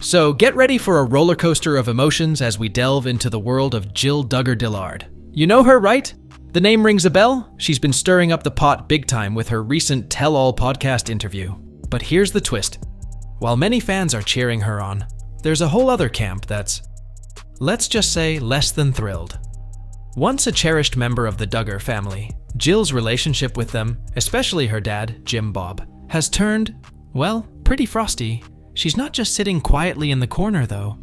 So get ready for a roller coaster of emotions as we delve into the world of Jill Duggar Dillard. You know her, right? The name rings a bell. She's been stirring up the pot big time with her recent Tell-All podcast interview. But here's the twist. While many fans are cheering her on, there's a whole other camp that's, let's just say, less than thrilled. Once a cherished member of the Duggar family, Jill's relationship with them, especially her dad, Jim Bob, has turned, well, pretty frosty. She's not just sitting quietly in the corner, though.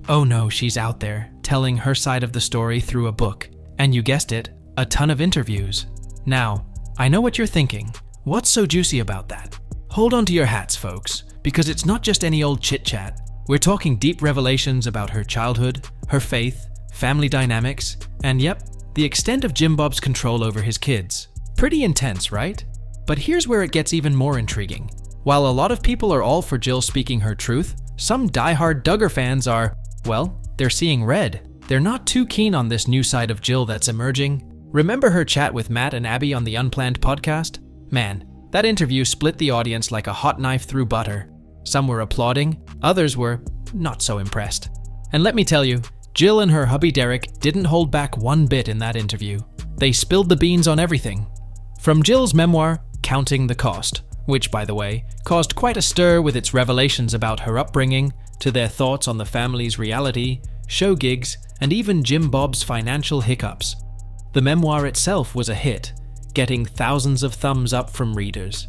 Oh no, she's out there, telling her side of the story through a book. And you guessed it, a ton of interviews. Now, I know what you're thinking. What's so juicy about that? Hold on to your hats, folks, because it's not just any old chit-chat. We're talking deep revelations about her childhood, her faith, family dynamics, and yep, the extent of Jim Bob's control over his kids. Pretty intense, right? But here's where it gets even more intriguing. While a lot of people are all for Jill speaking her truth, some diehard Duggar fans are, well, they're seeing red. They're not too keen on this new side of Jill that's emerging. Remember her chat with Matt and Abby on the Unplanned podcast? Man, that interview split the audience like a hot knife through butter. Some were applauding, others were not so impressed. And let me tell you, Jill and her hubby Derek didn't hold back one bit in that interview. They spilled the beans on everything. From Jill's memoir, Counting the Cost, which, by the way, caused quite a stir with its revelations about her upbringing, to their thoughts on the family's reality, show gigs, and even Jim Bob's financial hiccups. The memoir itself was a hit, getting thousands of thumbs up from readers.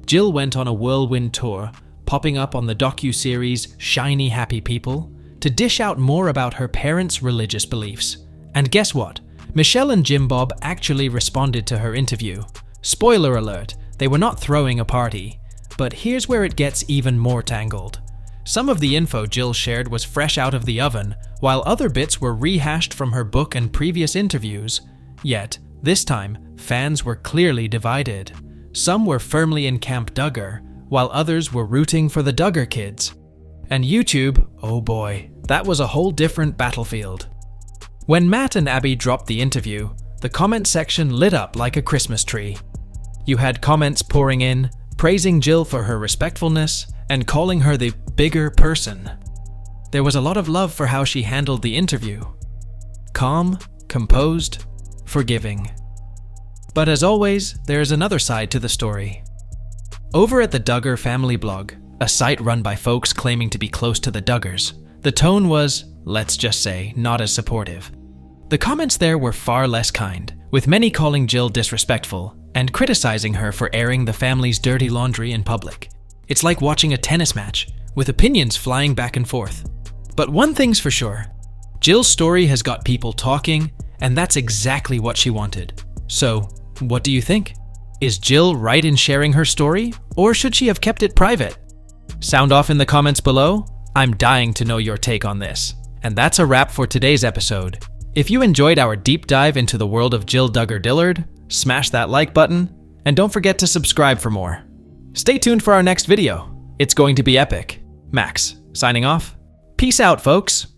Jill went on a whirlwind tour, popping up on the docu-series Shiny Happy People, to dish out more about her parents' religious beliefs. And guess what? Michelle and Jim Bob actually responded to her interview. Spoiler alert, they were not throwing a party. But here's where it gets even more tangled. Some of the info Jill shared was fresh out of the oven, while other bits were rehashed from her book and previous interviews. Yet, this time, fans were clearly divided. Some were firmly in Camp Duggar, while others were rooting for the Duggar kids. And YouTube, oh boy, that was a whole different battlefield. When Matt and Abby dropped the interview, the comment section lit up like a Christmas tree. You had comments pouring in, praising Jill for her respectfulness and calling her the bigger person. There was a lot of love for how she handled the interview. Calm, composed, forgiving. But as always, there's another side to the story. Over at the Duggar Family Blog, a site run by folks claiming to be close to the Duggars, the tone was, let's just say, not as supportive. The comments there were far less kind, with many calling Jill disrespectful and criticizing her for airing the family's dirty laundry in public. It's like watching a tennis match, with opinions flying back and forth. But one thing's for sure, Jill's story has got people talking, and that's exactly what she wanted. So, what do you think? Is Jill right in sharing her story, or should she have kept it private? Sound off in the comments below? I'm dying to know your take on this. And that's a wrap for today's episode. If you enjoyed our deep dive into the world of Jill Duggar Dillard, smash that like button, and don't forget to subscribe for more. Stay tuned for our next video. It's going to be epic. Max, signing off. Peace out, folks.